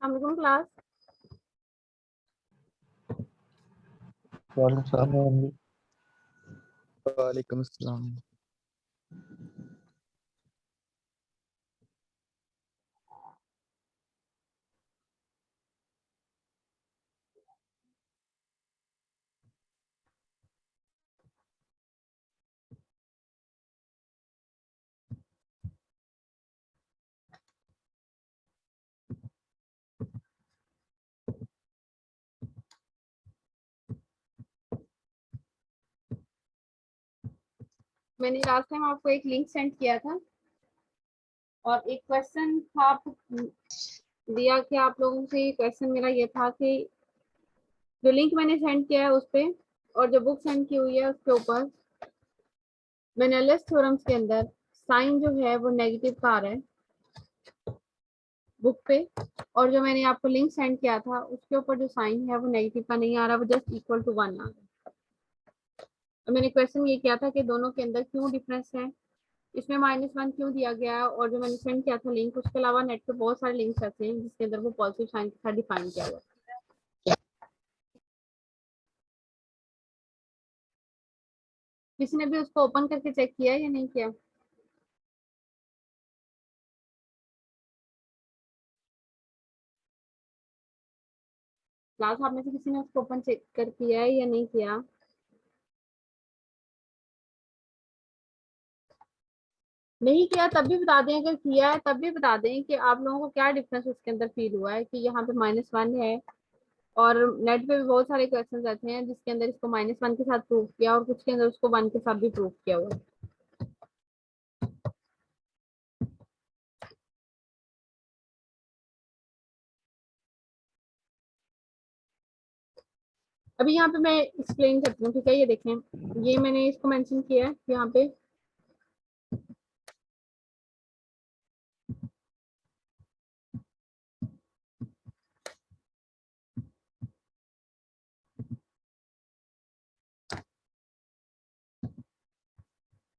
अस्सलाम क्लास। वालेकुम अस्सलाम। मैंने लास्ट टाइम आपको एक लिंक सेंड किया था और एक क्वेश्चन था आप दिया कि आप लोगों से क्वेश्चन मेरा ये था कि जो लिंक मैंने सेंड किया है उस पे और जो बुक सेंड की हुई है उसके ऊपर मेनेलिस थ्योरम्स के अंदर साइन जो है वो नेगेटिव का आ रहा है बुक पे, और जो मैंने आपको लिंक सेंड किया था उसके ऊपर जो साइन है वो नेगेटिव का नहीं आ रहा, वो जस्ट इक्वल टू 1 आ रहा है। और मैंने क्वेश्चन ये किया था कि दोनों के अंदर क्यों डिफरेंस है, इसमें -1 क्यों दिया गया है, और जो मैंने सेंड किया था लिंक उसके अलावा नेट पे बहुत सारे लिंक्स ऐसे हैं जिसके अंदर वो पॉजिटिव साइन के साथ डिफाइन किया हुआ है। किसी ने भी उसको ओपन करके चेक किया है या नहीं किया? क्लास आप में से किसी ने उसको ओपन चेक कर किया है या नहीं किया? नहीं किया तब भी बता दें, अगर किया है तब भी बता दें कि आप लोगों को क्या डिफरेंस उसके अंदर फील हुआ है कि यहाँ पे -1 है। और नेट पे भी बहुत सारे क्वेश्चंस रहते हैं जिसके अंदर इसको -1 के साथ प्रूव किया और कुछ के अंदर उसको 1 के साथ भी प्रूव किया हुआ है। अभी यहाँ पे मैं एक्सप्लेन करती हूँ, ठीक है? ये देखें, ये मैंने इसको मेंशन किया है यहाँ पे।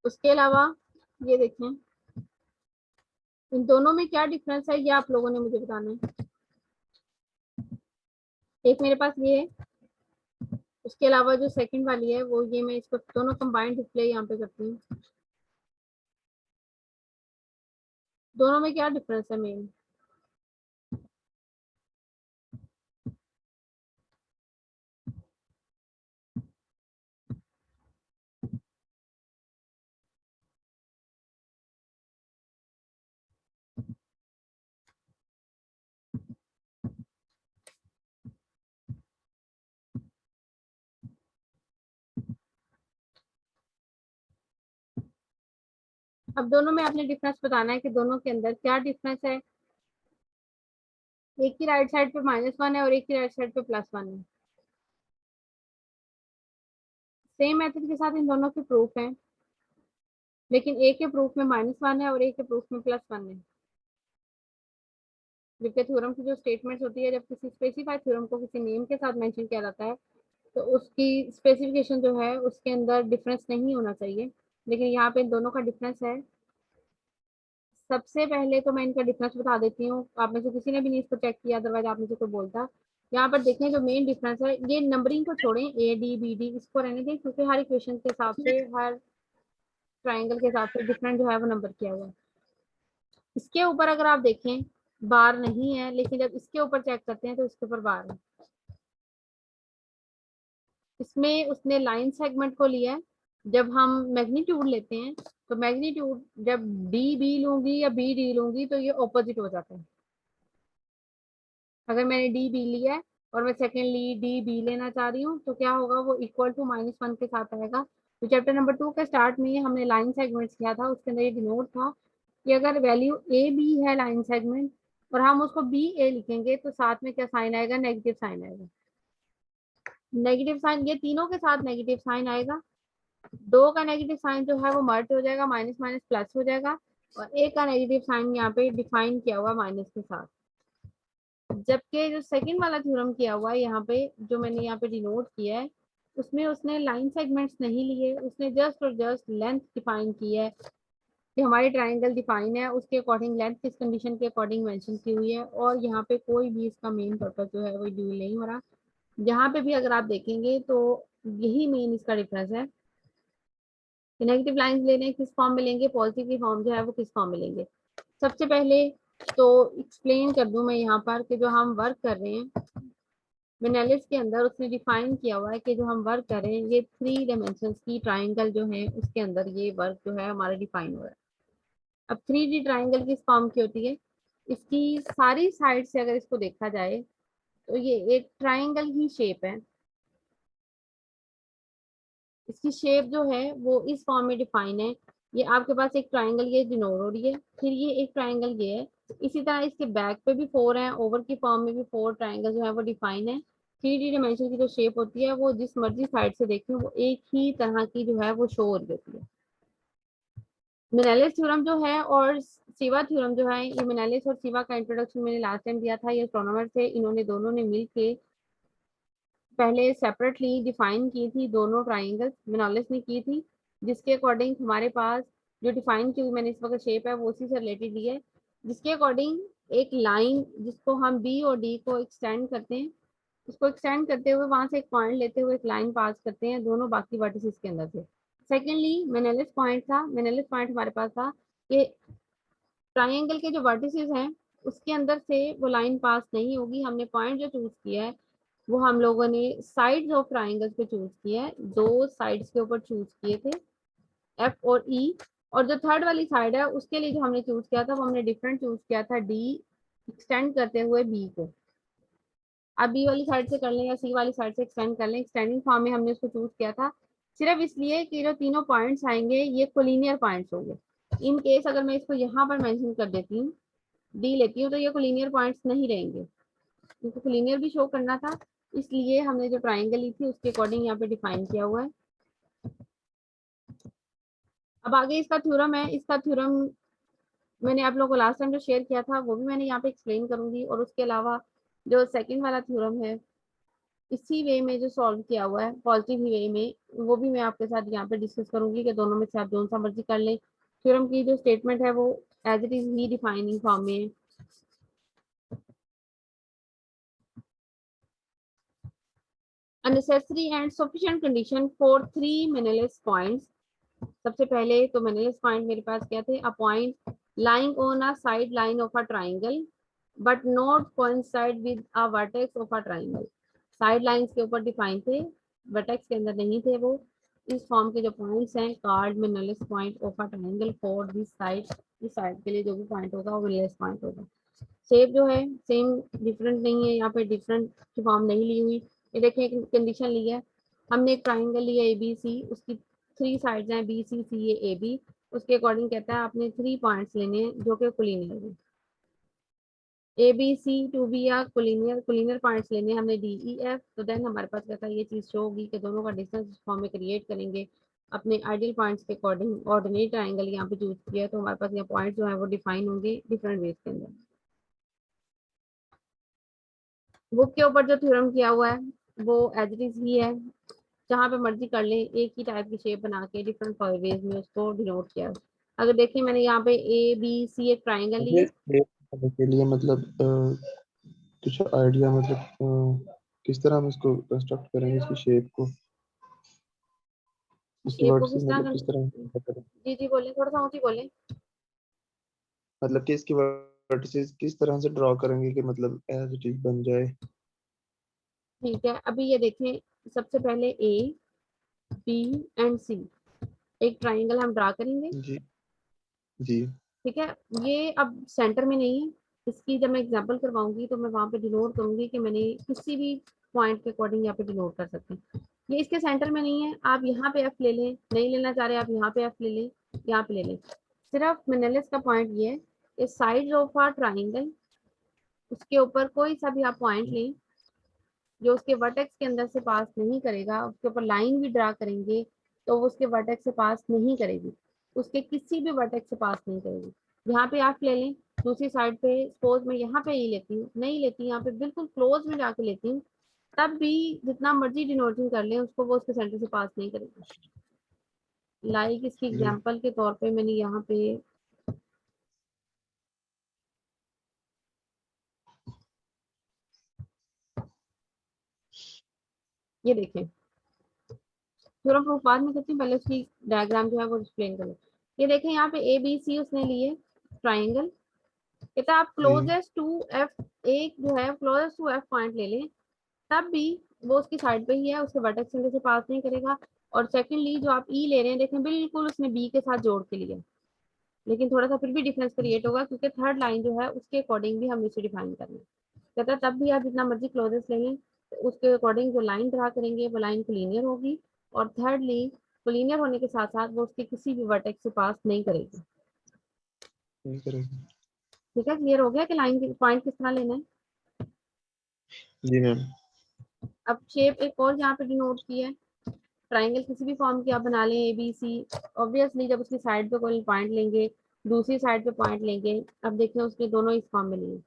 उसके अलावा ये देखें, इन दोनों में क्या डिफरेंस है ये आप लोगों ने मुझे बताना है। एक मेरे पास ये है, उसके अलावा जो सेकंड वाली है वो ये, मैं इसको दोनों कंबाइंड डिस्प्ले यहाँ पे करती हूँ। दोनों में क्या डिफरेंस है मेन? अब दोनों में आपने डिफरेंस बताना है कि दोनों के अंदर क्या डिफरेंस है। एक की राइट साइड पे -1 है और एक की राइट साइड पे +1 है। सेम मेथड के साथ इन दोनों के प्रूफ हैं, लेकिन एक के प्रूफ में -1 है और एक के प्रूफ में +1 है। जबकि थ्योरम की जो स्टेटमेंट्स होती है, जब किसी स्पेसिफाइड थ्योरम को किसी नेम के साथ मेंशन किया जाता है तो उसकी स्पेसिफिकेशन जो है उसके अंदर डिफरेंस नहीं होना चाहिए, लेकिन यहाँ पे इन दोनों का डिफरेंस है। सबसे पहले तो मैं इनका डिफरेंस बता देती हूँ, आप में से किसी ने भी नहीं इसको चेक किया, अदरवाइज आप में से कोई बोलता। यहाँ पर देखें जो मेन डिफरेंस है, ये नंबरिंग को छोड़ें, ए डी बी डी इसको रहने दें, क्योंकि हर इक्वेशन के हिसाब से, हर ट्राइंगल के हिसाब से डिफरेंट जो है वो नंबर किया हुआ है। इसके ऊपर अगर आप देखें बार नहीं है, लेकिन जब इसके ऊपर चेक करते हैं तो इसके ऊपर बार है। इसमें उसने लाइन सेगमेंट को लिया है। जब हम मैग्नीट्यूड लेते हैं तो मैग्नीट्यूड जब डी बी लूंगी या बी डी लूंगी तो ये ऑपोजिट हो जाता है। अगर मैंने डी बी लिया है और मैं सेकेंडली डी बी लेना चाह रही हूँ तो क्या होगा, वो इक्वल टू -1 के साथ आएगा। तो चैप्टर नंबर 2 के स्टार्ट में हमने लाइन सेगमेंट्स किया था, उसके अंदर ये डिनोट था कि अगर वैल्यू ए बी है लाइन सेगमेंट और हम उसको बी ए लिखेंगे तो साथ में क्या साइन आएगा, नेगेटिव साइन आएगा। नेगेटिव साइन, ये तीनों के साथ नेगेटिव साइन आएगा। दो का नेगेटिव साइन जो है वो मर्ज हो जाएगा, माइनस माइनस प्लस हो जाएगा, और एक का नेगेटिव साइन यहाँ पे डिफाइन किया हुआ माइनस के साथ। जबकि जो सेकंड वाला थ्योरम किया हुआ है यहाँ पे, जो मैंने यहाँ पे डिनोट किया है, उसमें उसने लाइन सेगमेंट्स नहीं लिए, उसने जस्ट और जस्ट लेंथ डिफाइन की है कि हमारी ट्राइंगल डिफाइन है, उसके अकॉर्डिंग लेंथ किस कंडीशन के अकॉर्डिंग मेंशन की हुई है, और यहाँ पे कोई भी इसका मेन पर्पस जो है वो ड्यूल नहीं हो रहा। यहाँ पे भी अगर आप देखेंगे तो यही मेन इसका डिफरेंस है कि नेगेटिव लाइंस लेने किस फॉर्म में लेंगे, पॉजिटिव की फॉर्म जो है वो किस फॉर्म में लेंगे। सबसे पहले तो एक्सप्लेन कर दूं मैं यहाँ पर कि जो हम वर्क कर रहे हैं मेनालिस के अंदर, उसने डिफाइन किया हुआ है कि जो हम वर्क कर रहे हैं ये 3 डायमेंशंस की ट्राइंगल जो है उसके अंदर ये वर्क जो है हमारा डिफाइन हो रहा है। अब 3D ट्राइंगल किस फॉर्म की होती है, इसकी सारी साइड से अगर इसको देखा जाए तो ये एक ट्राइंगल ही शेप है। इसकी शेप जो है वो इस फॉर्म में डिफाइन है। ये आपके पास एक ट्राइंगल ये डिनोट हो रही है, फिर ये एक ट्राइंगल ये है। इसी तरह इसके बैक पे भी 4 हैं, ओवर की फॉर्म में भी 4 ट्राइंगल जो है वो डिफाइन है। 3D डायमेंशन की जो शेप होती है वो जिस मर्जी साइड से देखें वो एक ही तरह की जो है वो शो हो रही होती है। मिनालिस थ्योरम जो है और सिवा थ्योरम जो है, ये मिनालिस और सिवा का इंट्रोडक्शन मैंने लास्ट टाइम दिया था। ये एस्ट्रोनॉमर थे, इन्होंने दोनों ने मिलके पहले सेपरेटली डिफाइन की थी दोनों ट्राइंगल्स, मिनालिस ने की थी, जिसके अकॉर्डिंग हमारे पास जो डिफाइन की हुई मैंने इस वक्त शेप है वो उसी से रिलेटेड ली है, जिसके अकॉर्डिंग एक लाइन जिसको हम बी और डी को एक्सटेंड करते हैं, उसको एक्सटेंड करते हुए वहां से एक पॉइंट लेते हुए एक लाइन पास करते हैं दोनों बाकी वर्टिसेस के अंदर से। सेकेंडली मेनेलिस पॉइंट था, मेनेलिस पॉइंट हमारे पास था कि ट्राइंगल के जो वर्टिसेस हैं उसके अंदर से वो लाइन पास नहीं होगी। हमने पॉइंट जो चूज किया है वो हम लोगों ने साइड्स ऑफ ट्राइंगल्स पे चूज किया है, 2 साइड्स के ऊपर चूज किए थे, एफ और ई। और जो थर्ड वाली साइड है उसके लिए जो हमने चूज किया था वो हमने डिफरेंट चूज किया था, डी एक्सटेंड करते हुए बी को। आप बी वाली साइड से कर लें या सी वाली साइड से एक्सटेंड कर लें, एक्सटेंडिंग फॉर्म में हमने उसको चूज किया था सिर्फ इसलिए कि जो तीनों पॉइंट्स आएंगे ये कोलिनियर पॉइंट्स होंगे। इन केस अगर मैं इसको यहाँ पर मेंशन कर देती हूँ, डी लेती हूँ, तो ये कोलिनियर पॉइंट्स नहीं रहेंगे, क्योंकि कोलिनियर भी शो करना था, इसलिए हमने जो ट्राइंगल ली थी उसके अकॉर्डिंग यहाँ पे डिफाइन किया हुआ है। अब आगे इसका थ्योरम है, इसका थ्योरम मैंने आप लोगों को लास्ट टाइम जो शेयर किया था वो भी मैंने यहाँ पे एक्सप्लेन करूंगी, और उसके अलावा जो सेकंड वाला थ्योरम है इसी वे में जो सॉल्व किया हुआ है पॉजिटिव वे में, वो भी मैं आपके साथ यहाँ पे डिस्कस करूंगी कि दोनों में से आप जो सा मर्जी कर लें। थ्योरम की जो स्टेटमेंट है वो एज इट इज ही डिफाइनिंग फॉर्म में है। A necessary and sufficient condition for 3 Menelaus points। सबसे पहले तो Menelaus point मेरे पास क्या थे, a point lying on a side line of a triangle but not coincide with a vertex of a triangle। Side lines के ऊपर define थे, vertex के अंदर नहीं थे वो। इस फॉर्म के जो पॉइंट्स हैं card Menelaus point of a triangle for this side, इस साइड के लिए जो भी पॉइंट होगा वो Menelaus point होगा। शेप जो है सेम डिफरेंट नहीं है, यहाँ पे डिफरेंट की फॉर्म नहीं ली हुई। ये देखिए एक कंडीशन ली है, हमने एक ट्राइंगल लिया ए बी सी, उसकी 3 साइड्स हैं B C C A B, उसके अकॉर्डिंग कहता है आपने 3 पॉइंट्स लेने हैं जो कि कोलिनियर है। A B C to B या कोलिनियर कोलिनियर पॉइंट्स लेने हमने डी ई एफ, तो देन हमारे पास कहता है ये चीज शो होगी कि दोनों का डिस्टेंस फॉर्म में क्रिएट करेंगे अपने आइडियल पॉइंट्स के अकॉर्डिंग। ऑर्डिनरी ट्राइंगल यहाँ पे चूज किया है तो हमारे पास यहाँ पॉइंट जो है वो डिफाइन होंगे डिफरेंट वेज के अंदर। बुक के ऊपर जो थ्योरम किया हुआ है वो एज इट इज ही है, जहाँ पे मर्जी कर लें, एक ही टाइप की शेप बना के डिफरेंट वेज में उसको डिनोट किया है। अगर देखिए मैंने यहाँ पे ए बी सी एक ट्राइंगल ली मुझे है। clear करने के लिए मतलब कुछ आइडिया मतलब किस तरह हम इसको कंस्ट्रक्ट करेंगे इसकी शेप को, इसकी शेप को वर्टिसेस किस तरह मतलब किस तरह करें, जी जी बोले, थोड़ा सा ऊँची बोले। मतलब कि इसकी वर्टिसेस किस तरह से ड्रॉ करेंगे कि मतलब एज इट इज बन जाए। ठीक है, अभी ये देखें, सबसे पहले ए बी एंड सी एक ट्राइंगल हम ड्रा करेंगे। जी जी। ठीक है, ये अब सेंटर में नहीं है, इसकी जब मैं एग्जांपल करवाऊंगी तो मैं वहां पे डिनोट करूंगी कि मैंने किसी भी पॉइंट के अकॉर्डिंग यहाँ पे डिनोट कर सकते हैं। ये इसके सेंटर में नहीं है, आप यहाँ पे एफ ले लें, नहीं लेना चाह रहे आप यहाँ पे एफ ले लें, यहाँ पे ले लें। सिर्फ मेनेलिस का पॉइंट ये है, इस साइड ऑफ आ ट्राइंगल उसके ऊपर कोई सा भी आप पॉइंट लें जो उसके वर्टेक्स के अंदर से पास नहीं करेगा, उसके ऊपर लाइन भी ड्रा करेंगे तो वो उसके वर्टेक्स से पास नहीं करेगी, उसके किसी भी वर्टेक्स से पास नहीं करेगी। यहाँ पे आप ले लें, दूसरी साइड पे सपोज मैं यहाँ पे ही लेती हूँ, नहीं लेती यहाँ पे बिल्कुल क्लोज में जाके लेती हूँ, तब भी जितना मर्जी डिनोटिंग कर लें उसको वो उसके सेंटर से पास नहीं करेगी। लाइक इसकी जी एग्जांपल के तौर पे मैंने यहाँ पे ये देखें, थ्योरम प्रूफ बाद में करती हूँ, पहले उसकी डायग्राम जो है वो एक्सप्लेन करें। ये देखें यहाँ पे ए बी सी उसने लिए ट्राइंगल, कहता है आप जी क्लोजेस्ट टू एफ, एक जो है क्लोजेस्ट टू एफ पॉइंट ले लें, तब भी वो उसकी साइड पे ही है, उसके वर्टेक्स से पास नहीं करेगा। और सेकेंडली जो आप ई ले रहे हैं, देखें बिल्कुल उसने बी के साथ जोड़ के लिया, लेकिन थोड़ा सा फिर भी डिफरेंस क्रिएट होगा क्योंकि थर्ड लाइन जो है उसके अकॉर्डिंग भी हम इसे डिफाइन करना है। कहता है तब भी आप जितना मर्जी क्लोजेस्ट ले लें, तो उसके अकॉर्डिंग जो लाइन ड्रा करेंगे वो लाइन कोलिनियर होगी, और थर्डली कोलिनियर होने के साथ साथ वो उसके किसी भी वर्टेक्स से पास नहीं करेगी। यही करेंगे। ठीक है, क्लियर हो गया कि लाइन पॉइंट किस तरह लेना है। जी मैम। अब शेप एक और यहाँ पे डिनोट की है, ट्राइंगल किसी भी फॉर्म की आप बना लें ए बी सी, ऑब्वियसली जब उसकी साइड पे कोई पॉइंट लेंगे, दूसरी साइड पे पॉइंट लेंगे, अब देखिए उसके दोनों इस फॉर्म में लिए।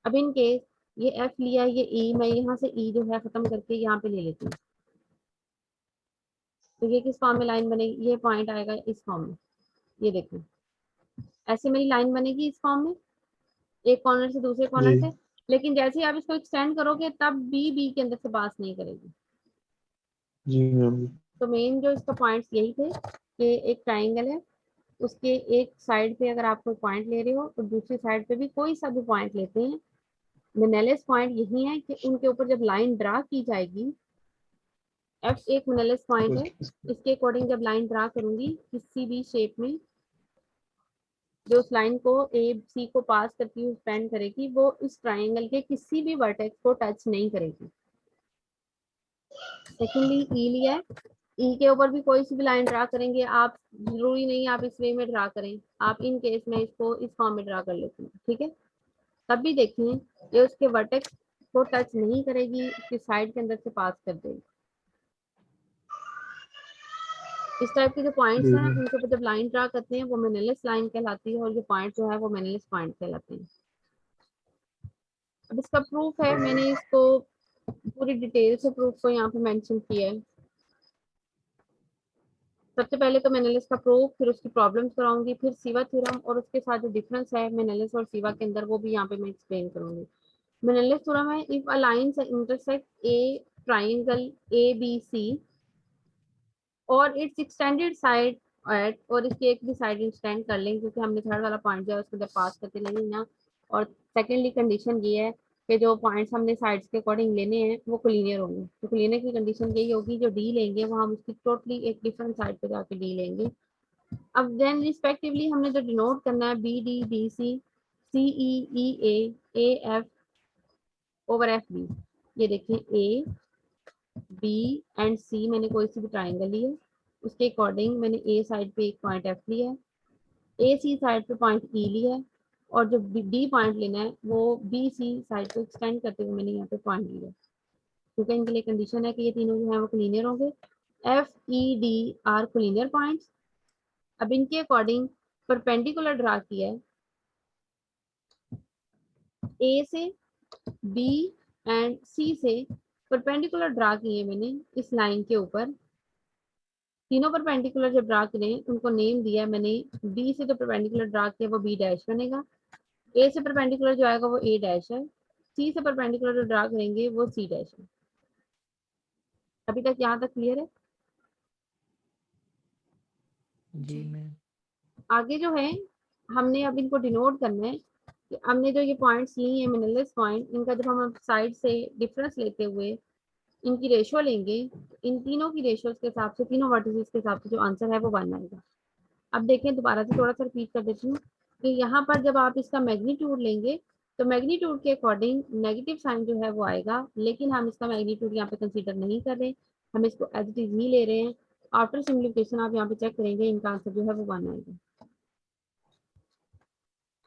अब इन केस ये एफ लिया, ये ई, मैं यहाँ से ई जो है खत्म करके यहाँ पे ले लेती हूँ, तो ये किस फॉर्म में लाइन बनेगी, ये पॉइंट आएगा इस फॉर्म में, ये देखो ऐसे मेरी लाइन बनेगी इस फॉर्म में, एक कॉर्नर से दूसरे जी कॉर्नर से। लेकिन जैसे ही आप इसको एक्सटेंड करोगे तब बी बी के अंदर से पास नहीं करेगी। जी मैम। तो मेन जो इसका पॉइंट्स यही थे कि एक ट्राइंगल है, उसके एक साइड पे अगर आप कोई पॉइंट ले रहे हो और दूसरी साइड पे भी कोई सा भी पॉइंट लेते हैं, मिनेलेस पॉइंट यही है कि उनके ऊपर जब लाइन ड्रा की जाएगी, एफ एक मिनेलेस तो पॉइंट है, इसके अकॉर्डिंग जब लाइन ड्रा करूंगी किसी भी शेप में, जो उस लाइन को ए सी को पास करती हुई स्पेंड करेगी, वो इस ट्राइंगल के किसी भी वर्टेक्स को टच नहीं करेगी। सेकेंडली ई लिया है, ई के ऊपर भी कोई सी भी लाइन ड्रा करेंगे आप, जरूरी नहीं आप इस वे में ड्रा करें, आप इन केस में इसको इस फॉर्म में ड्रा कर लेते हैं, ठीक है। तब भी देखें ये उसके वर्टेक्स को टच नहीं करेगी, उसकी साइड के अंदर से पास कर देगी। इस टाइप के जो पॉइंट्स जी हैं मैम। उनके ऊपर जब लाइन ड्रा करते हैं वो मेनेलिस लाइन कहलाती है, और ये पॉइंट जो है वो मेनेलिस पॉइंट कहलाते हैं। अब इसका प्रूफ है, मैंने इसको पूरी डिटेल से प्रूफ को यहाँ पे मेंशन किया है। सबसे पहले तो मेनेलिस का प्रूफ, फिर उसकी प्रॉब्लम्स कराऊंगी, फिर सीवा थ्योरम और उसके साथ जो डिफरेंस है मेनेलिस और सीवा के अंदर वो भी यहाँ पे मैं एक्सप्लेन करूंगी। मेनेलिस थ्योरम है, if a line intersect A triangle A B C और इट्स एक्सटेंडेड साइड एट, और इसकी एक भी साइड एक्सटेंड कर लेंगे क्योंकि हमने थर्ड वाला पॉइंट जो है उसको जब पास करके लेंगे ना। और सेकेंडली कंडीशन ये है कि जो पॉइंट्स हमने साइड्स के अकॉर्डिंग लेने हैं वो कोलिनियर होंगे, तो कोलिनियर की कंडीशन यही होगी जो डी लेंगे वो हम उसकी टोटली एक डिफरेंट साइड पे जाके डी लेंगे। अब देन रिस्पेक्टिवली हमने जो डिनोट करना है B D D C C E A F over F B, ये देखें ए बी एंड सी मैंने कोई सी भी ट्राइंगल लिया, उसके अकॉर्डिंग मैंने ए साइड पे एक पॉइंट एफ लिया है, ए सी साइड पे पॉइंट ई लिया है, और जो डी पॉइंट लेना है वो बी सी साइड पे एक्सटेंड करते हुए मैंने यहाँ पे पॉइंट लिया, क्योंकि इनके लिए कंडीशन है कि ये तीनों जो है वो कोलिनियर होंगे। F E D R collinear points. अब इनके अकॉर्डिंग परपेंडिकुलर ड्रा किया है, ए से बी एंड सी से परपेंडिकुलर ड्रा किए मैंने इस लाइन के ऊपर। तीनों परपेंडिकुलर जब ड्रा करें उनको नेम दिया है मैंने, बी से जो परपेंडिकुलर ड्रा किया वो बी डैश बनेगा, ए से परपेंडिकुलर जो आएगा वो ए डैश है, सी से परपेंडिकुलर जो ड्रा करेंगे वो सी डैश है। अभी तक यहाँ तक क्लियर है। जी मैम। आगे जो है हमने अब इनको डिनोट करना है कि हमने जो ये पॉइंट्स लिए हैं मिनरलेस पॉइंट, इनका जब हम साइड से डिफरेंस लेते हुए इनकी रेशियो लेंगे, इन तीनों की रेशियो के हिसाब से, तीनों वर्टिसेस के हिसाब से जो आंसर है वो 1 आएगा। अब देखें दोबारा से थोड़ा सा रिपीट कर देती हूँ कि यहाँ पर जब आप इसका मैग्नीट्यूड लेंगे तो मैग्नीट्यूड के अकॉर्डिंग नेगेटिव साइन जो है वो आएगा, लेकिन हम इसका मैग्नीट्यूड यहाँ पे कंसीडर नहीं कर रहे, हम इसको एज इट इज ही ले रहे हैं। आफ्टर सिम्प्लीफिकेशन आप यहाँ पे चेक करेंगे इनका आंसर जो है वो 1 आएगा।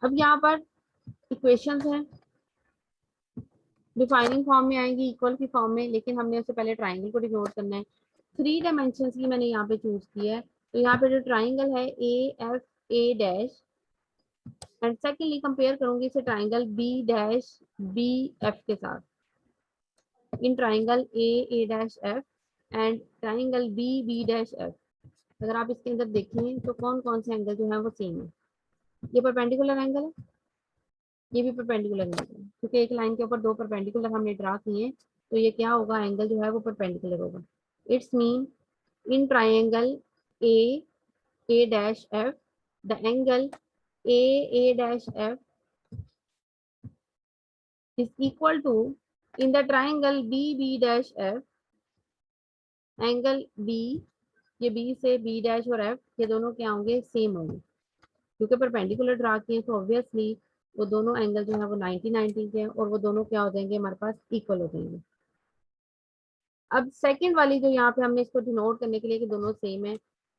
अब यहाँ पर इक्वेशंस हैं, डिफाइनिंग फॉर्म में आएंगी, इक्वल की फॉर्म में, लेकिन हमने उससे पहले ट्राइंगल को डिनोट करना है। 3 डायमेंशन की मैंने यहाँ पे चूज किया है, तो यहाँ पे जो ट्राइंगल है A F A dash, and secondly compare करूंगी इसे triangle B dash B F के साथ, in triangle A dash F and triangle B B dash F. अगर आप इसके अंदर देखें तो कौन कौन से एंगल जो है वो सेम है। ये परपेंडिकुलर एंगल है, ये भी परपेंडिकुलर एंगल है, क्योंकि एक लाइन के ऊपर 2 परपेंडिकुलर हमने ड्रा किए हैं, तो ये क्या होगा, एंगल जो है वो परपेंडिकुलर होगा। Its mean in triangle A dash F the angle A dash F is equal to in the triangle B dash F angle B, ये बी से बी डैश और एफ ये दोनों क्या होंगे, सेम होंगे, क्योंकि परपेंडिकुलर ड्रा किए तो ऑब्वियसली वो दोनों एंगल जो है वो 90 के हैं और वो दोनों क्या हो जाएंगे, हमारे पास इक्वल हो जाएंगे। अब सेकंड वाली जो यहाँ पे हमने इसको डिनोट करने के लिए कि दोनों सेम है,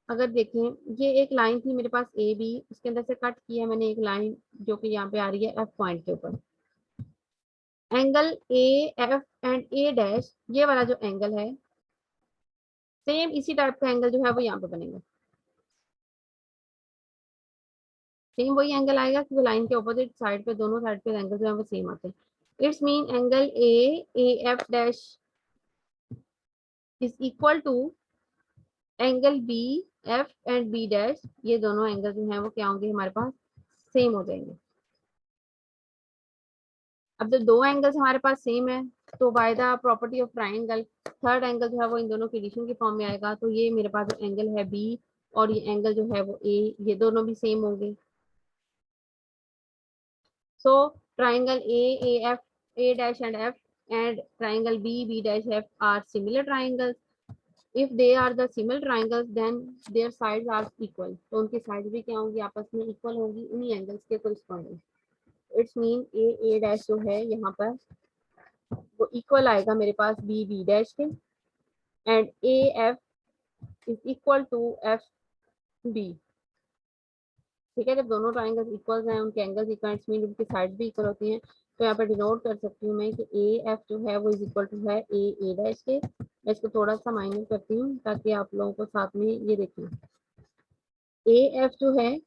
अगर देखें ये एक लाइन थी मेरे पास ए बी, उसके अंदर से कट किया मैंने एक लाइन जो कि यहाँ पे आ रही है एफ पॉइंट के ऊपर। Angle A F and A dash ये वाला जो एंगल है सेम इसी टाइप का एंगल जो है वो यहाँ पे बनेगा, सेम वही एंगल आएगा क्योंकि लाइन के ऑपोजिट साइड पे दोनों साइड पे एंगल जो है वो सेम आते हैं। Its mean angle A F dash is equal to angle B F and B dash, ये दोनों एंगल जो है वो क्या होंगे, हमारे पास सेम हो जाएंगे। अब जब दो एंगल्स हमारे पास सेम है तो by the property of triangle third angle जो है वो इन दोनों की एडिशन की फॉर्म में आएगा। तो ये मेरे पास जो एंगल है बी और ये एंगल जो है वो ए, ये दोनों भी सेम होंगे। So triangle A F A dash and F and triangle B dash F are similar triangles. If they are the similar triangles then their sides are equal, तो उनकी साइड्स भी क्या होंगी, आपस में इक्वल होंगी उन्हीं एंगल्स के corresponding. Its mean A dash जो है यहाँ पर वो इक्वल आएगा मेरे पास बी डैश के and A F is equal to F B. ठीक है, जब दोनों ट्राइंगल्स इक्वल हैं, उनके एंगल्स इक्वल मीन उनकी साइड भी इक्वल होती हैं, तो यहाँ पर डिनोट कर सकती हूँ मैं कि ए एफ जो है वो इज इक्वल टू है ए डैश के। मैं इसको थोड़ा सा माइनस करती हूँ ताकि आप लोगों को साथ में ये देखें। ए एफ जो है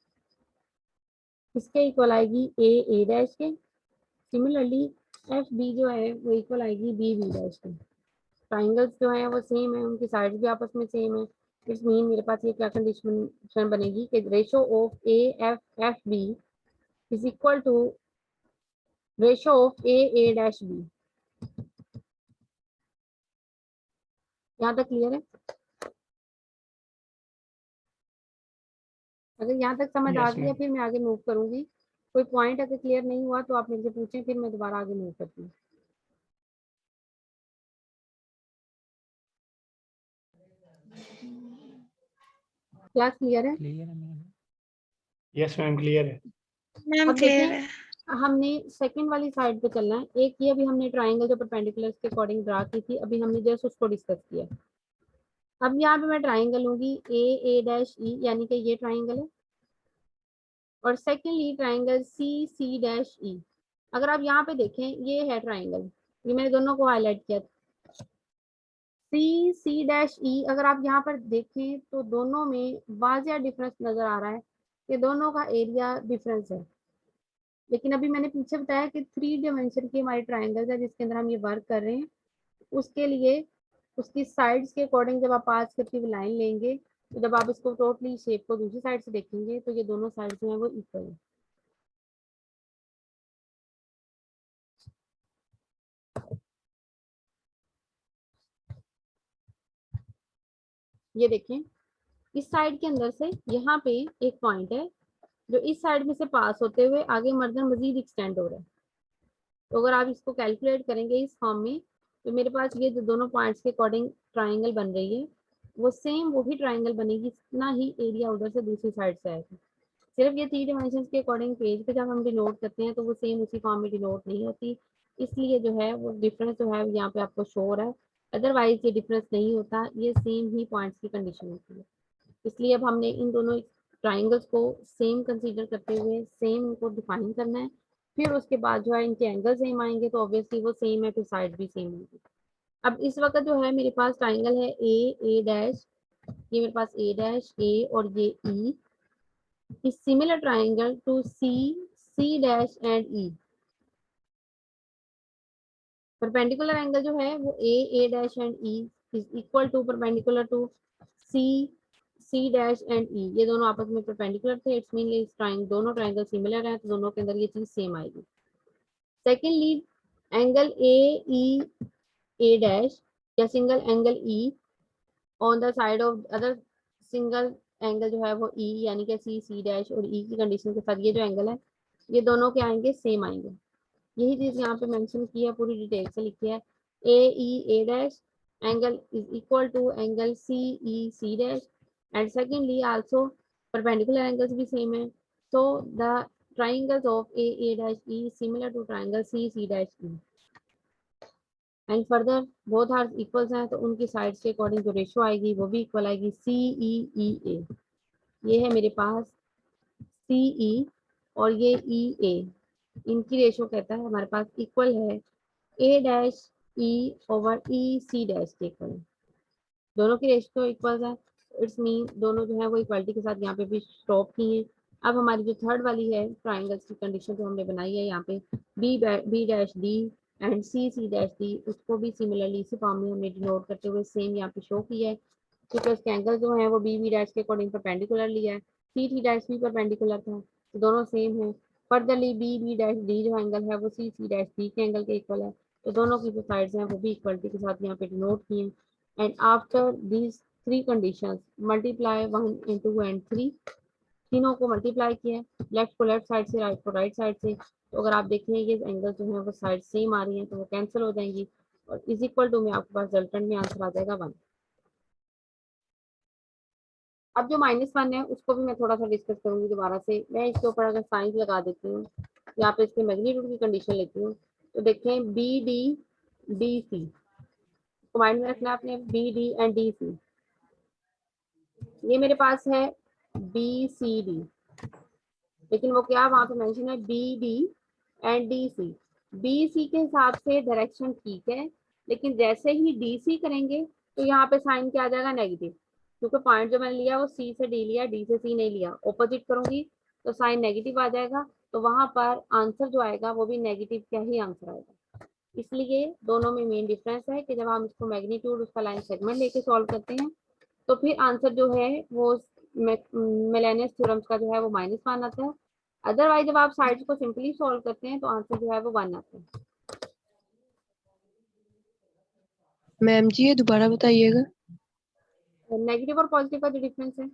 इसके इक्वल आएगी ए डैश के, सिमिलरली एफ बी जो है वो इक्वल आएगी बी डैश के। ट्राइंगल्स जो है वो सेम है, उनकी साइड्स भी आपस में सेम है। इट्स मीन मेरे पास ये क्या कंडीशन बनेगी कि ratio of A F B is equal to ratio of A dash B. यहाँ तक क्लियर है? अगर यहाँ तक समझ आ गई है फिर मैं आगे मूव करूंगी। कोई पॉइंट अगर क्लियर नहीं हुआ तो आप मेरे से पूछें, फिर मैं दोबारा आगे मूव करती हूँ। क्लास क्लियर है? यस मैम क्लियर है। मैम अब क्लियर देखें, है। हमने सेकंड वाली साइड पे चलना है। एक ये अभी हमने ट्राइंगल जो परपेंडिकुलर के अकॉर्डिंग ड्रा की थी, अभी हमने जस्ट उसको डिस्कस किया। अब यहाँ पे मैं ट्राइंगल लूंगी ए डैश ई, यानी कि ये ट्राइंगल है, और secondly triangle C dash E. अगर आप यहाँ पे देखें ये है ट्राइंगल, ये मैंने दोनों को हाईलाइट किया सी डैश ई। अगर आप यहाँ पर देखें तो दोनों में वाजिया डिफरेंस नजर आ रहा है कि दोनों का एरिया डिफरेंस है। लेकिन अभी मैंने पीछे बताया कि 3 डायमेंशन की हमारी ट्राइंगल्स है जिसके अंदर हम ये वर्क कर रहे हैं, उसके लिए उसकी साइड्स के अकॉर्डिंग जब आप पास करती हुई लाइन लेंगे तो जब आप इसको टोटली शेप को दूसरी साइड से देखेंगे तो ये दोनों साइड जो है वो इक्वल है। ये देखें, इस साइड के अंदर से यहाँ पे एक पॉइंट है जो इस साइड में से पास होते हुए आगे मर्दन मजीद एक्सटेंड हो रहा है। तो अगर आप इसको कैलकुलेट करेंगे इस फॉर्म में तो मेरे पास ये जो दोनों पॉइंट्स के अकॉर्डिंग ट्राइंगल बन रही है वो सेम वही ट्राइंगल बनेगी, इतना ही एरिया उधर से दूसरी साइड से आएगा। सिर्फ ये 3 डायमेंशन के अकॉर्डिंग पेज पे जब हम डिनोट करते हैं तो वो सेम उसी फॉर्म में डिनोट नहीं होती, इसलिए जो है वो डिफरेंस जो है यहाँ पे आपको शो हो रहा है। अदरवाइज ये डिफरेंस नहीं होता, ये सेम ही पॉइंट्स की कंडीशन होती है। इसलिए अब हमने इन दोनों ट्राइंगल्स को सेम कंसीडर करते हुए सेम इनको डिफाइन करना है, फिर उसके बाद जो है इनके एंगल सेम आएंगे तो ऑब्वियसली वो सेम है, फिर साइड भी सेम होगी। अब इस वक्त जो है मेरे पास ट्राइंगल है ए डैश, ये मेरे पास ए डैश ए और ये E is similar triangle to C dash and E. Perpendicular angle जो है वो A dash and E is equal to perpendicular to C dash and E, ये दोनों आपस में परपेंडिकुलर थे। इट्स मीन इस ट्राइंगल दोनों ट्राइंगल सिमिलर है तो दोनों के अंदर ये चीज सेम आएगी। Secondly angle A E A dash या single angle E on the side of other single angle जो है वो ई यानी कि सी सी डैश और ई की कंडीशन के साथ ये जो एंगल है ये दोनों के आएंगे सेम आएंगे। यही चीज यहाँ पे मेंशन की है, पूरी डिटेल से लिखी है। A E A dash angle is equal to angle C E C dash and secondly also perpendicular angles भी सेम है। So the triangles of A dash E is similar to triangle C C dash E and further both are equals हैं तो उनकी sides के according जो ratio आएगी वो भी इक्वल आएगी सी ई ई ए। ये है मेरे पास सी ई और ये ई ए, इनकी रेशो कहता है हमारे पास इक्वल है ए डैश ई ओवर ई सी डैश के इक्वल है। दोनों की रेशो इक्वल है, इट्स मीन दोनों जो है वो इक्वलिटी के साथ यहाँ पे भी स्टॉप की है। अब हमारी जो थर्ड वाली है ट्राइंगल्स की कंडीशन जो हमने बनाई है यहाँ पे B dash D and C C dash D, उसको भी सिमिलरली इसी फॉर्म में हमने डिनोट करते हुए सेम यहाँ पे शो किया है क्योंकि उसके एंगल जो है वो बी बी डैश के अकॉर्डिंग परपेंडिकुलर लिया है, सी टी डैश भी परपेंडिकुलर था तो दोनों सेम है। Furtherly B B dash D जो एंगल है वो सी सी डैश डी के एंगल के इक्वल है तो दोनों की जो साइड्स हैं वो भी इक्वलिटी के साथ यहाँ पे डिनोट किए। And after these three conditions multiply 1 and 2 and 3, तीनों को मल्टीप्लाई किया है लेफ्ट को लेफ्ट साइड से राइट को राइट साइड से, तो अगर आप देखें ये एंगल जो है वो साइड सेम आ रही है तो वो कैंसिल हो जाएंगी और इज इक्वल टू में आपके पास रिजल्टेंट में आंसर आ जाएगा 1। अब जो -1 है उसको भी मैं थोड़ा सा डिस्कस करूंगी दोबारा से। मैं इसके ऊपर अगर साइंस लगा देती हूँ, यहाँ पे इसके मैग्नीट्यूड की कंडीशन लेती हूँ तो देखें बी डी डी सी को माइंड में रखना है आपने, B D and D C. ये मेरे पास है बी सी डी, लेकिन वो क्या वहां पे मेंशन है B D and D C. B C के हिसाब से डायरेक्शन ठीक है, लेकिन जैसे ही डी सी करेंगे तो यहाँ पे साइन क्या आ जाएगा नेगेटिव, क्योंकि पॉइंट जो मैंने लिया वो सी से डी लिया, डी से सी नहीं लिया। ऑपोजिट करूंगी तो साइन नेगेटिव आ जाएगा, तो वहां पर आंसर जो आएगा वो भी नेगेटिव क्या ही आंसर आएगा। इसलिए दोनों में मेन डिफरेंस है कि जब हम इसको मैग्नीट्यूड उसका लाइन सेगमेंट लेके सॉल्व करते हैं तो फिर आंसर जो है वो मिलेनियस थ्योरम्स का जो है वो -1 आता है। अदरवाइज जब आप साइड्स को सिंपली सॉल्व करते हैं तो आंसर जो है वो 1 आता है। मैम जी ये दोबारा बताइएगा। नेगेटिव और पॉजिटिव का जो डिफरेंस है,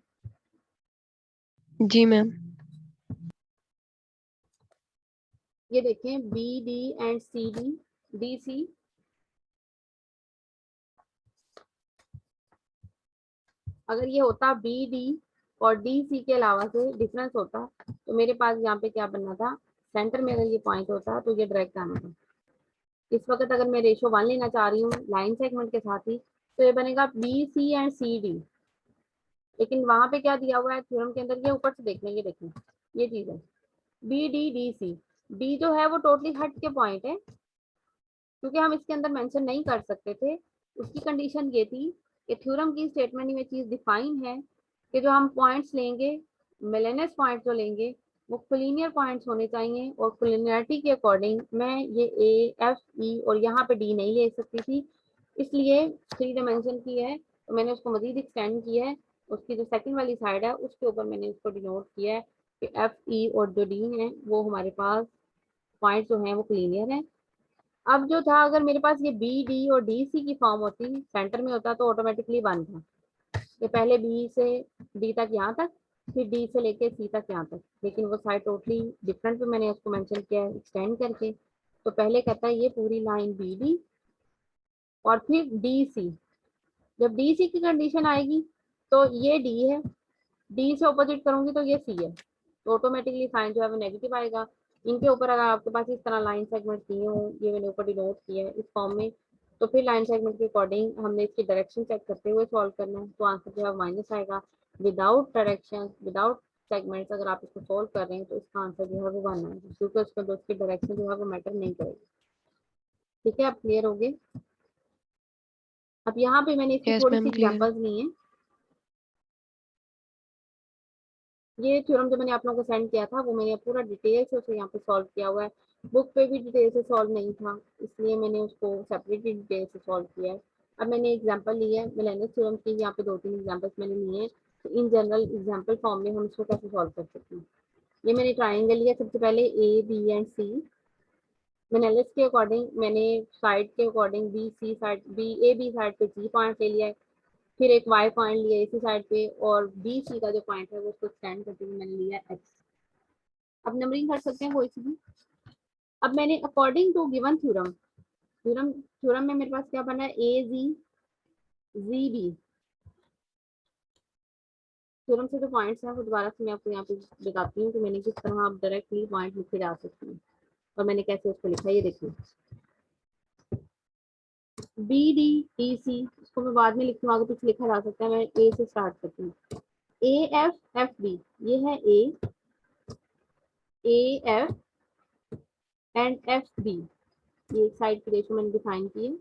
जी मैम। ये देखें B D and C D D C, अगर ये होता बी डी और डी सी के अलावा से डिफरेंस होता तो मेरे पास यहाँ पे क्या बनना था, सेंटर में अगर ये पॉइंट होता तो ये डायरेक्ट आना था। इस वक्त अगर मैं रेशो 1 लेना चाह रही हूँ लाइन सेगमेंट के साथ ही तो ये बनेगा B C and C D, लेकिन वहां पे क्या दिया हुआ है थ्योरम के अंदर, ये ऊपर से देख लेंगे, देखें ये चीज है B D D C. D जो है वो टोटली हट के पॉइंट है क्योंकि हम इसके अंदर मेंशन नहीं कर सकते थे। उसकी कंडीशन ये थी कि थ्योरम की स्टेटमेंट में चीज डिफाइन है कि जो हम पॉइंट्स लेंगे मिलेनियस पॉइंट जो लेंगे वो कोलिनियर पॉइंट्स होने चाहिए और कोलिनियरिटी के अकॉर्डिंग मैं ये ए एफ ई और यहाँ पे डी नहीं ले सकती थी, इसलिए 3 डायमेंशन की है तो मैंने उसको मजीद एक्सटेंड किया है। उसकी जो सेकंड वाली साइड है उसके ऊपर मैंने उसको डिनोट किया है कि एफ ई और जो डी है वो हमारे पास पॉइंट जो है वो कोलिनियर है। अब जो था अगर मेरे पास ये बी डी और डी सी की फॉर्म होती सेंटर में होता तो ऑटोमेटिकली 1 था, ये पहले बी से डी तक यहाँ तक फिर डी से लेके सी तक यहाँ तक, लेकिन वो साइड टोटली डिफरेंट पे मैंने उसको मेंशन किया है एक्सटेंड करके। तो पहले कहता है ये पूरी लाइन बी डी और फिर डी सी, जब डी सी की कंडीशन आएगी तो ये डी है, डी से ऑपोजिट करूंगी तो ये सी है, तो ऑटोमेटिकली साइन जो है वो नेगेटिव आएगा। इनके ऊपर अगर आपके पास इस तरह लाइन सेगमेंट दिए हो, ये मैंने ऊपर डिनोट किया है इस फॉर्म में, तो फिर लाइन सेगमेंट के अकॉर्डिंग हमने इसकी डायरेक्शन चेक करते हुए सॉल्व करना है, तो आंसर जो है माइनस आएगा। विदाउट डायरेक्शन विदाउट सेगमेंट्स अगर आप इसको सॉल्व कर रहे हैं तो इसका आंसर जो है वो 1 आएगा क्योंकि उसके अंदर उसकी डायरेक्शन जो है वो मैटर नहीं करेगी। ठीक है, आप क्लियर हो गए। अब यहाँ पे मैंने इसकी यस थोड़ी सी मैम क्लियर। एग्जाम्पल्स ली हैं। ये थ्योरम जो मैंने आप लोगों को सेंड किया था वो मैंने पूरा डिटेल से उसे यहाँ पे सॉल्व किया हुआ है, बुक पे भी डिटेल से सॉल्व नहीं था इसलिए मैंने उसको सेपरेटली डिटेल से सॉल्व किया है। अब मैंने एग्जांपल लिया है मिलेनियस थ्योरम की, यहाँ पे 2-3 एग्जांपल्स मैंने लिए हैं, तो इन जनरल एग्जांपल फॉर्म में हम इसको कैसे सॉल्व कर सकते हैं। ये मैंने ट्राइंगल लिया, सबसे पहले ए बी एंड सी, मेनालिस के अकॉर्डिंग मैंने साइड के according B C side B side पे जी पॉइंट ले लिया है, फिर एक वाई पॉइंट लिया इसी साइड पे, और बी सी का जो पॉइंट है वो उसको एक्सटेंड करते हुए मैंने लिया एक्स। अब नंबरिंग कर सकते हैं कोई सी भी। अब मैंने according to given theorem theorem में मेरे पास क्या बना है, ए जी जी बी। थ्योरम से जो पॉइंट्स हैं वो दोबारा से मैं आपको यहाँ पे बताती हूँ कि मैंने किस तरह आप डायरेक्टली पॉइंट लिखे जा सकते हैं और मैंने कैसे उसको लिखा, ये देखिए। बी डी डी सी इसको मैं बाद में लिखती हूँ, आगे पीछे लिखा जा सकता है। मैं ए से स्टार्ट करती हूँ। ए एफ एफ बी, ये है A F and F B, ये एक साइड की रेशियो मैंने डिफाइन की है।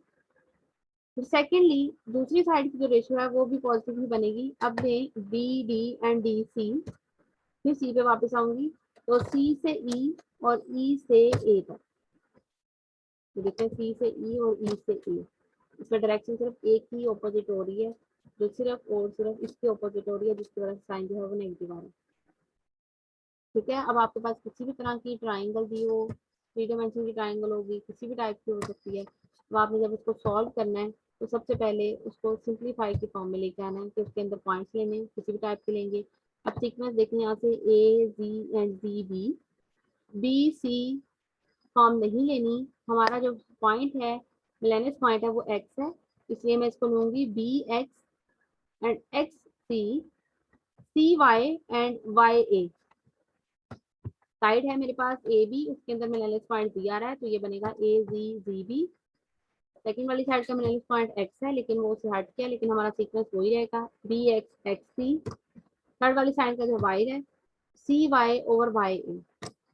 फिर सेकेंडली दूसरी साइड की जो रेशियो है वो भी पॉजिटिव ही बनेगी। अब मैं B D and D C, फिर सी पे वापस आऊंगी, तो सी से ई और ई से ए तक, तो देखते हैं सी से ई और ई से ए, इसमें डायरेक्शन सिर्फ एक ही ऑपोजिट हो रही है, जो सिर्फ और सिर्फ इसके ऑपोजिट हो रही है, जिसकी वजह से साइन जो है वो नेगेटिव आ रहा है। ठीक है, अब आपके पास किसी भी तरह की ट्राइंगल दी हो, 3 डायमेंशन की ट्राइंगल होगी, किसी भी टाइप की हो सकती है, तो आपने जब उसको सॉल्व करना है तो सबसे पहले उसको सिंप्लीफाई की फॉर्म में लेके आना है कि उसके अंदर पॉइंट्स लेने हैं, किसी भी टाइप के लेंगे। अब सीक्वेंस देखें यहाँ से A G and G B, B C form नहीं लेनी, हमारा जो पॉइंट है मिलेनियस पॉइंट है वो एक्स है, इसलिए मैं इसको लूंगी B X and X C, C Y and Y A. Side है मेरे पास ए बी, उसके अंदर मिलेनियस पॉइंट बी आ रहा है, तो ये बनेगा ए जी जी बी। सेकेंड वाली साइड का मिलेनियस पॉइंट एक्स है, लेकिन वो उससे हट गया, लेकिन हमारा सीक्वेंस वही रहेगा बी एक्स एक्स सी। थर्ड वाली साइड का जो वाई है सी वाई ओवर वाई ए।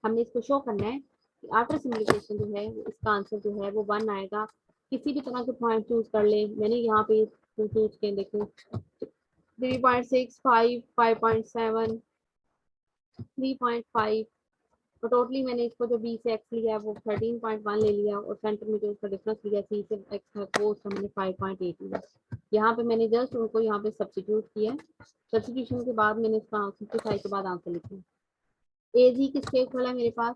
हमने इसको शो करना है कि आफ्टर सिम्प्लीफिकेशन जो है इसका आंसर जो है वो 1 आएगा। किसी भी तरह के पॉइंट चूज कर ले, मैंने यहाँ पे चूज किए, देखो 3.6 5 5.7 3.5, तो टोटली मैंने इसको जो बी से एक्स लिया है वो 13.1 ले लिया, और सेंटर में जो उसका डिफरेंस लिया सी से एक्स है वो उसका मैंने 5.8 लिया। यहाँ पे मैंने जस्ट उनको यहाँ पे सब्स्टिट्यूट किया, सब्स्टिट्यूशन के बाद मैंने इसका सिंप्लीफाई के बाद आंसर लिखा। ए जी किसके इक्वल है मेरे पास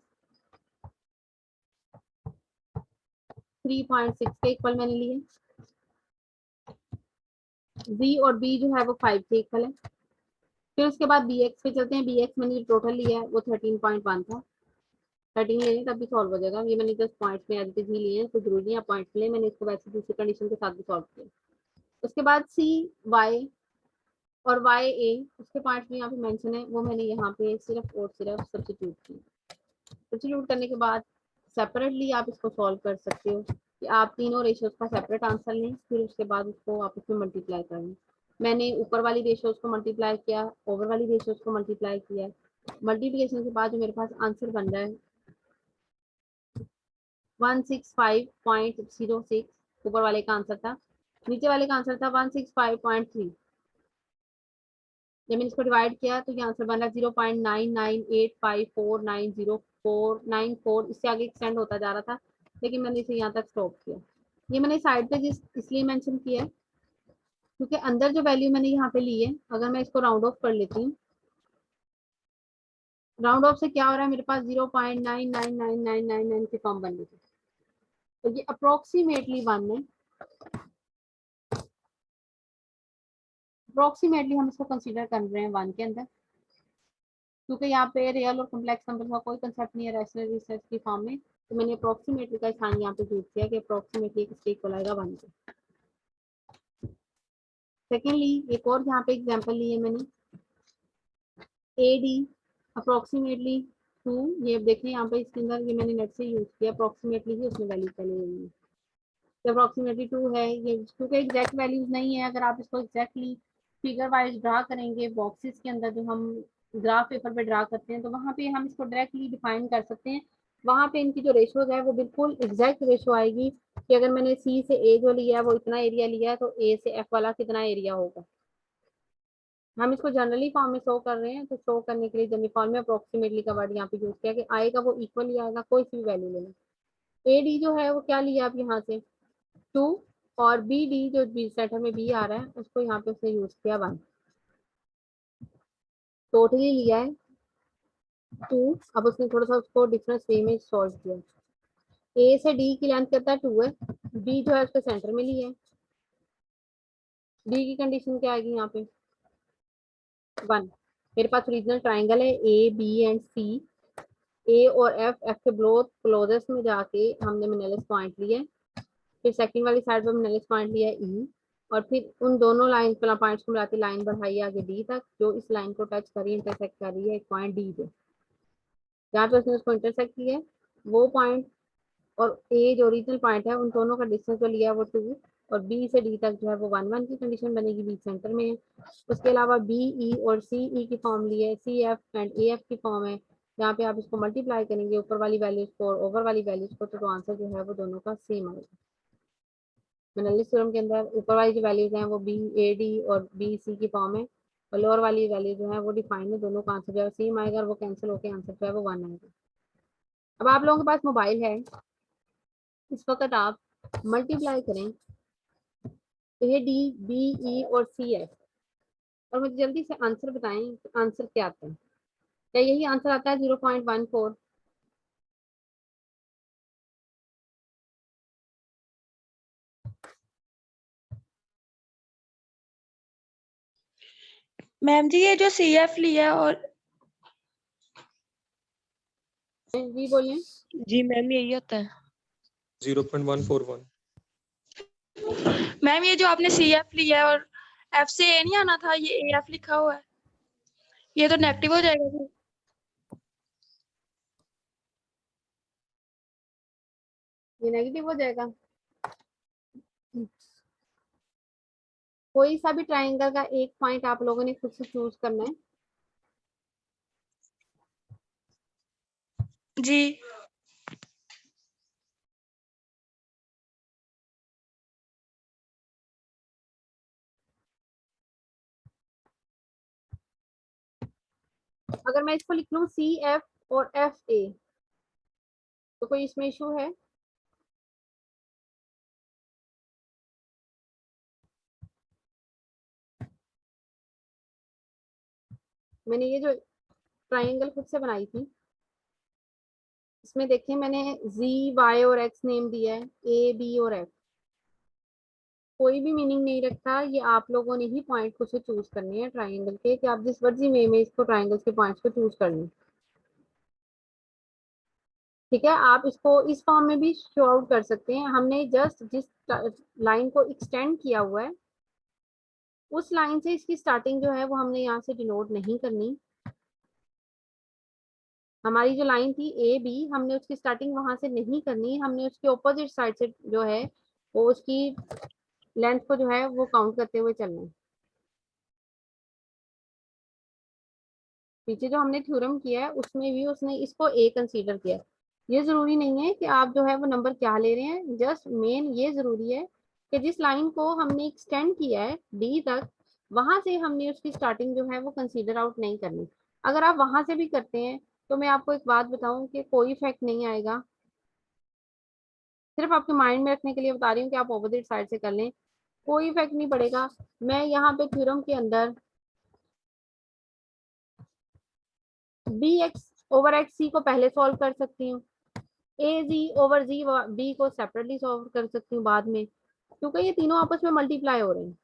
3.6 के इक्वल मैंने लिए, बी और बी जो है वो 5 के इक्वल है। फिर उसके बाद बी एक्स पे चलते हैं, बी एक्स मैंने जो टोटल लिया है वो 13.1 था, 13 लेने तब भी सॉल्व हो जाएगा। ये मैंने जस्ट पॉइंट्स में एज ही लिए हैं, तो जरूरी नहीं है पॉइंट्स लिए, मैंने इसको वैसे दूसरी कंडीशन के साथ भी सॉल्व किया। उसके बाद सी वाई और वाई ए, उसके पॉइंट्स भी यहाँ पे मेंशन है, वो मैंने यहाँ पे सिर्फ और सिर्फ सब्स्टिट्यूट किया। सब्स्टिट्यूट करने के बाद सेपरेटली आप इसको सॉल्व कर सकते हो कि आप तीनों रेशियोज का सेपरेट आंसर लें, फिर उसके बाद उसको आपस में मल्टीप्लाई करें। मैंने ऊपर वाली रेशियोज को मल्टीप्लाई किया, ओवर वाली रेशियोज को मल्टीप्लाई किया। मल्टीप्लिकेशन के बाद जो मेरे पास आंसर बन रहा है 165.06, ऊपर वाले का आंसर था, नीचे वाले का आंसर था 165.3। जब मैंने इसको डिवाइड किया तो ये आंसर बन रहा 0.99854904994, इससे आगे एक्सटेंड होता जा रहा था, लेकिन मैंने इसे यहाँ तक स्टॉप किया। ये मैंने साइड पे इसलिए मेंशन किया है क्योंकि अंदर जो वैल्यू मैंने यहाँ पे ली है, अगर मैं इसको राउंड ऑफ कर लेती हूँ, राउंड ऑफ से क्या हो रहा है मेरे पास 0.999999 की फॉर्म बन गई, तो ये अप्रोक्सीमेटली 1 है। अप्रोक्सीमेटली हम इसको कंसीडर कर रहे हैं 1 के अंदर, क्योंकि यहाँ पे रियल और कॉम्प्लेक्स नंबर का कोई कंसेप्ट नहीं है रैशनल रिसर्च की फॉर्म में, तो मैंने अप्रोक्सीमेटली का स्थान यहाँ पे यूज किया कि अप्रोक्सीमेटली किसके इक्वल आएगा 1 के। सेकेंडली एक और यहाँ पे एग्जांपल ली है मैंने, ए डी अप्रोक्सीमेटली 2, ये देखें यहाँ पे इसके अंदर ये मैंने नेट से यूज किया, अप्रोक्सीमेटली ही उसमें वैल्यू चले गई है, अप्रोक्सीमेटली 2 है ये, क्योंकि एग्जैक्ट वैल्यूज नहीं है। अगर आप इसको एग्जैक्टली फिगर वाइज ड्रा करेंगे बॉक्सेस के अंदर जो हम ग्राफ पेपर पे ड्रा करते हैं, तो वहाँ पे हम इसको डायरेक्टली डिफाइन कर सकते हैं। वहाँ पे इनकी जो रेशियोज है वो बिल्कुल एग्जैक्ट रेशियो आएगी कि अगर मैंने सी से ए जो लिया है वो इतना एरिया लिया है, तो ए से एफ वाला कितना एरिया होगा। हम इसको जनरली फॉर्म में शो कर रहे हैं, तो शो करने के लिए जनरल फॉर्म में अप्रोक्सीमेटली का वर्ड यहाँ पे यूज किया कि आएगा वो इक्वल ही आएगा, कोई सी भी वैल्यू लेना। ए डी जो है वो क्या लिया आप यहाँ से 2, और बी डी जो बी सेंटर में बी आ रहा है उसको यहाँ पे उसने यूज किया 1, टोटली लिया है 2। अब उसने थोड़ा सा उसको डिफरेंस वे में सॉल्व किया, ए से डी की लेंथ कितना 2 है, बी जो है उसके सेंटर में ली है, डी की कंडीशन क्या आएगी यहाँ पे 1। मेरे पास ओरिजिनल ट्राइंगल है ए बी एंड सी, ए और एफ के बोथ क्लोजेस्ट में जाके हमने मिनेलिस पॉइंट लिए, फिर सेकंड वाली साइड पर मिनेलिस पॉइंट लिया ई, और फिर उन दोनों लाइन पॉइंट्स को मिलाती लाइन बढ़ाई आगे डी तक, जो इस लाइन को टच कर रही है, इंटरसेक्ट कर रही है एक पॉइंट डी पे, जहाँ पे उसने उसको इंटरसेक्ट किया है वो पॉइंट और ए जो ओरिजिनल पॉइंट है उन दोनों का डिस्टेंस जो लिया है वो 2, और बी से डी तक जो है वो 1 1 की कंडीशन बनेगी, बी सेंटर में है। उसके अलावा बी ई और सी ई की फॉर्म ली है, C F and A F की फॉर्म है, यहाँ पे आप इसको मल्टीप्लाई करेंगे ऊपर वाली वैल्यूज को और ओवर वाली वैल्यूज को, तो आंसर जो है वो दोनों का सेम आएगा। मिनेलिस थ्योरम के अंदर ऊपर वाली जो वैल्यूज हैं वो बी ए डी और बी सी की फॉर्म है, और लोअर वाली वैल्यू जो है वो डिफाइन है, दोनों का आंसर जो है सेम आएगा और वो कैंसिल होकर आंसर जो है वो 1 आएगा। अब आप लोगों के पास मोबाइल है, इस वक्त आप मल्टीप्लाई करें ए डी बी ई और सी एफ, और मुझे जल्दी से आंसर बताएं कि आंसर क्या आता है। क्या यही आंसर आता है 0.14? मैम जी ये जो सी एफ लिया और जी बोलिए। जी मैम यही होता है। 0.141। मैम ये जो आपने सी एफ लिया है और एफ से ए नहीं आना था, ये ए एफ लिखा हुआ है, ये तो नेगेटिव हो जाएगा फिर। ये नेगेटिव हो जाएगा। कोई सा भी ट्राइंगल का एक पॉइंट आप लोगों ने खुद से चूज करना है। जी अगर मैं इसको लिख लूं सी एफ और एफ ए, तो कोई इसमें इशू है? मैंने ये जो ट्राइंगल खुद से बनाई थी, इसमें देखें मैंने जी वाई और एक्स नेम दिया है, ए बी और एफ, कोई भी मीनिंग नहीं रखा, ये आप लोगों ने ही पॉइंट खुद से चूज करने हैं ट्राइंगल के, कि आप जिस मर्जी वे में इसको ट्राइंगल्स के पॉइंट्स को चूज कर लें। ठीक है, आप इसको इस फॉर्म में भी शो आउट कर सकते हैं। हमने जस्ट जिस लाइन को एक्सटेंड किया हुआ है उस लाइन से इसकी स्टार्टिंग जो है वो हमने यहाँ से डिनोट नहीं करनी। हमारी जो लाइन थी ए बी, हमने उसकी स्टार्टिंग वहां से नहीं करनी, हमने उसके ऑपोजिट साइड से जो है वो उसकी लेंथ को जो है वो काउंट करते हुए चलना है। पीछे जो हमने थ्योरम किया है उसमें भी उसने इसको ए कंसीडर किया। ये जरूरी नहीं है कि आप जो है वो नंबर क्या ले रहे हैं, जस्ट मेन ये जरूरी है कि जिस लाइन को हमने एक्सटेंड किया है डी तक, वहां से हमने उसकी स्टार्टिंग जो है वो कंसीडर आउट नहीं करनी। अगर आप वहां से भी करते हैं तो मैं आपको एक बात बताऊं कि कोई इफेक्ट नहीं आएगा, सिर्फ आपके माइंड में रखने के लिए बता रही हूँ कि आप ऑपोजिट साइड से कर लें, कोई इफेक्ट नहीं पड़ेगा। मैं यहाँ पे थ्योरम के अंदर बी एक्स ओवर एक्स सी को पहले सॉल्व कर सकती हूँ, ए जी ओवर जी बी को सेपरेटली सॉल्व कर सकती हूँ बाद में, क्योंकि ये तीनों आपस में मल्टीप्लाई हो रहे हैं,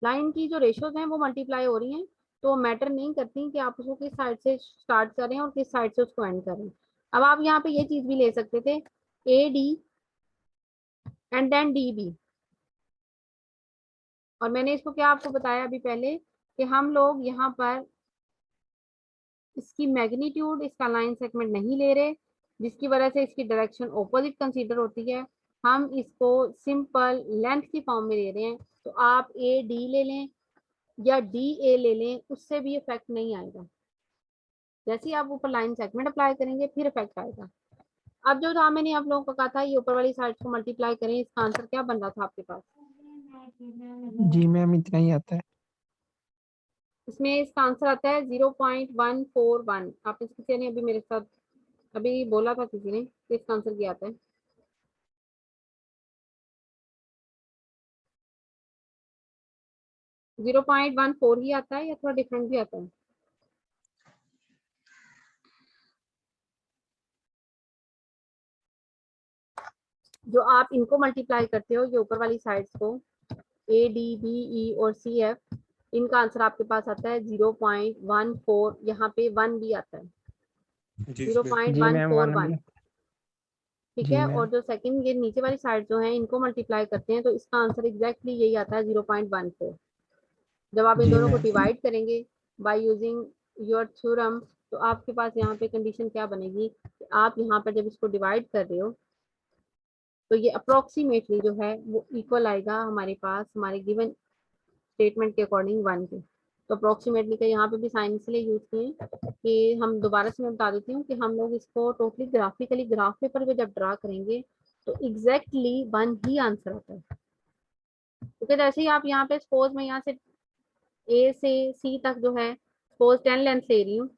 लाइन की जो रेशियोज हैं वो मल्टीप्लाई हो रही हैं, तो मैटर नहीं करती कि आप उसको किस साइड से स्टार्ट करें और किस साइड से उसको एंड करें। अब आप यहाँ पे ये चीज भी ले सकते थे A D and then D B, और मैंने इसको क्या आपको बताया अभी पहले कि हम लोग यहाँ पर इसकी मैग्नीट्यूड, इसका लाइन सेगमेंट नहीं ले रहे, जिसकी वजह से इसकी डायरेक्शन ऑपोजिट कंसीडर होती है, हम इसको सिंपल लेंथ की फॉर्म में ले रहे हैं। तो आप ए डी ले लें या डी ए ले लें, उससे भी इफेक्ट नहीं आएगा। जैसे ही आप ऊपर लाइन सेगमेंट अप्लाई करेंगे फिर इफेक्ट आएगा। अब जो था मैंने आप लोगों को कहा था ये ऊपर वाली साइड को मल्टीप्लाई करें, इसका आंसर क्या बन रहा था आपके पास? जी मैम इतना ही आता है। इसमें इसका आंसर आता है 0.141। आप किसी ने अभी मेरे साथ अभी बोला था किसी ने कि इसका आंसर क्या आता है? जीरो पॉइंट वन फोर ही आता है या थोड़ा डिफरेंट भी आता है? जो आप इनको मल्टीप्लाई करते हो, ये ऊपर वाली साइड्स को, ए डी बी ई और सी एफ, इनका आंसर आपके पास आता है 0.14, यहाँ पे 1 भी आता है, जी जी मैम 0.141, 1 ठीक जी है। मैम। और जो सेकंड ये नीचे वाली साइड जो है, इनको मल्टीप्लाई करते हैं तो इसका आंसर एग्जैक्टली यही आता है 0.14। जब आप इन जी दोनों को मैम। डिवाइड करेंगे बाय यूजिंग योर थ्योरम, तो आपके पास यहाँ पे कंडीशन क्या बनेगी कि आप यहाँ पर जब इसको डिवाइड कर रहे हो तो ये अप्रोक्सीमेटली जो है वो इक्वल आएगा हमारे पास, हमारे गिवन स्टेटमेंट के अकॉर्डिंग 1 के। तो अप्रोक्सीमेटली का यहाँ पे भी साइन इसलिए यूज किए कि हम दोबारा से मैं बता देती हूँ कि हम लोग इसको टोटली ग्राफिकली ग्राफ पेपर पे जब ड्रा करेंगे तो एग्जैक्टली 1 ही आंसर आता है। क्योंकि जैसे ही आप यहाँ पे सपोज मैं यहाँ से ए से सी तक जो है सपोज 10 लेंथ ले रही हूँ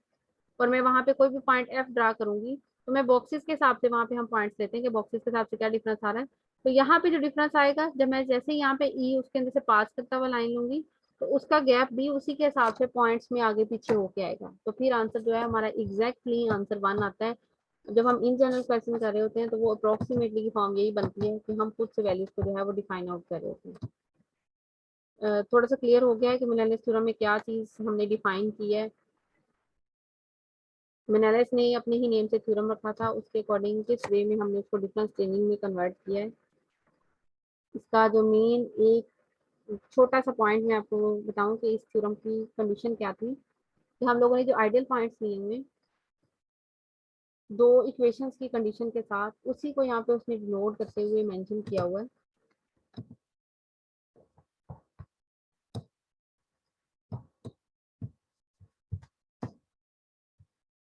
और मैं वहां पे कोई भी पॉइंट एफ ड्रा करूंगी, तो मैं बॉक्सेस के हिसाब से वहां पे हम पॉइंट्स लेते हैं कि बॉक्सेस के हिसाब से क्या डिफरेंस आ रहा है। तो यहाँ पे जो डिफरेंस आएगा, जब मैं जैसे ही यहाँ पे ई उसके अंदर से पास करता हुआ लाइन लूंगी तो उसका गैप भी उसी के हिसाब से पॉइंट्स में आगे पीछे होके आएगा। तो फिर आंसर जो है हमारा एग्जैक्टली आंसर 1 आता है। जब हम इन जनरल क्वेश्चन कर रहे होते हैं तो वो अप्रोक्सीमेटली की फॉर्म यही बनती है कि हम खुद से वैल्यूज को जो है वो डिफाइन आउट कर रहे होते हैं। थोड़ा सा क्लियर हो गया है कि मिलेनियस थ्योरम में क्या चीज हमने डिफाइन की है। मेनालिस ने अपने ही नेम से थ्योरम रखा था, उसके अकॉर्डिंग किस वे में हमने उसको डिफरेंस चेंजिंग में कन्वर्ट किया है। इसका जो मेन एक छोटा सा पॉइंट मैं आपको बताऊं कि इस थ्योरम की कंडीशन क्या थी कि हम लोगों ने जो आइडियल पॉइंट्स लिए हुए दो इक्वेशंस की कंडीशन के साथ, उसी को यहाँ पे उसने डिनोट करते हुए मेंशन किया हुआ है।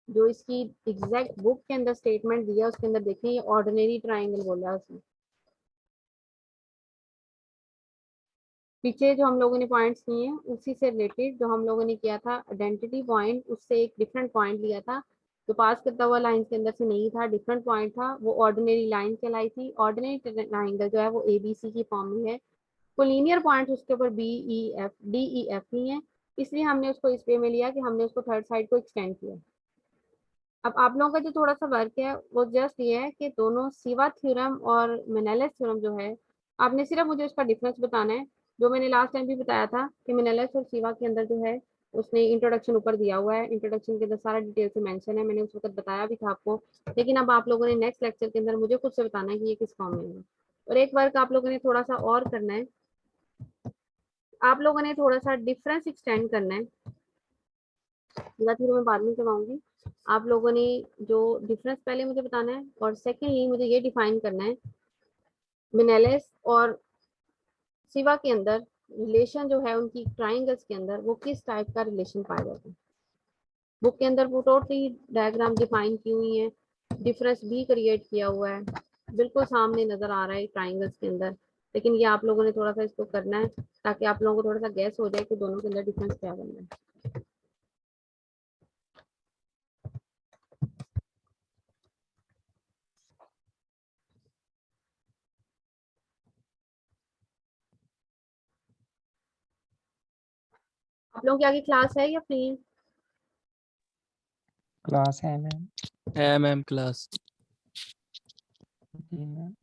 जो इसकी एग्जैक्ट बुक के अंदर स्टेटमेंट दिया उसके अंदर देखें, ये ऑर्डिनरी ट्राइंगल बोला है उसने। पीछे जो हम लोगों ने पॉइंट्स किए हैं उसी से रिलेटेड जो हम लोगों ने किया था आइडेंटिटी पॉइंट, उससे एक डिफरेंट पॉइंट लिया था जो पास करता हुआ लाइन के अंदर से नहीं था, डिफरेंट पॉइंट था, वो ऑर्डिनरी लाइन कहलाई थी। ऑर्डिनरी ट्राइंगल जो है वो एबीसी की फॉर्म में है। कोलिनियर पॉइंट उसके ऊपर B E F D E F नहीं है, इसलिए हमने उसको इस वे में लिया कि हमने उसको थर्ड साइड को एक्सटेंड किया। अब आप लोगों का जो थोड़ा सा वर्क है वो जस्ट ये है कि दोनों सिवा थ्योरम और मेनेलिस थ्योरम जो है, आपने सिर्फ मुझे उसका डिफरेंस बताना है। जो मैंने लास्ट टाइम भी बताया था कि मेनेलिस और सिवा के अंदर जो है उसने इंट्रोडक्शन ऊपर दिया हुआ है, इंट्रोडक्शन के अंदर सारा डिटेल से मेंशन है, मैंने उस वक्त बताया भी था आपको। लेकिन अब आप लोगों ने नेक्स्ट लेक्चर के अंदर मुझे खुद से बताना है कि ये किस फॉर्म में है। और एक वर्क आप लोगों ने थोड़ा सा और करना है, आप लोगों ने थोड़ा सा डिफरेंस एक्सटेंड करना है। सीधा थ्योरम मैं बाद में करवाऊंगी। आप लोगों ने जो डिफरेंस पहले मुझे बताना है और सेकेंडली मुझे ये डिफाइन करना है मेनेलिस और सिवा के अंदर रिलेशन जो है उनकी ट्राइंगल्स के अंदर वो किस टाइप का रिलेशन पाया जाता है। बुक के अंदर वो टोटली डायग्राम डिफाइन की हुई है, डिफरेंस भी क्रिएट किया हुआ है, बिल्कुल सामने नजर आ रहा है ट्राइंगल्स के अंदर। लेकिन ये आप लोगों ने थोड़ा सा इसको करना है ताकि आप लोगों को थोड़ा सा गैस हो जाए कि दोनों के अंदर डिफरेंस क्या बनना है। आप लोगों की आगे क्लास है या फ्री है? क्लास है मैम। है मैम क्लास। जी मैम।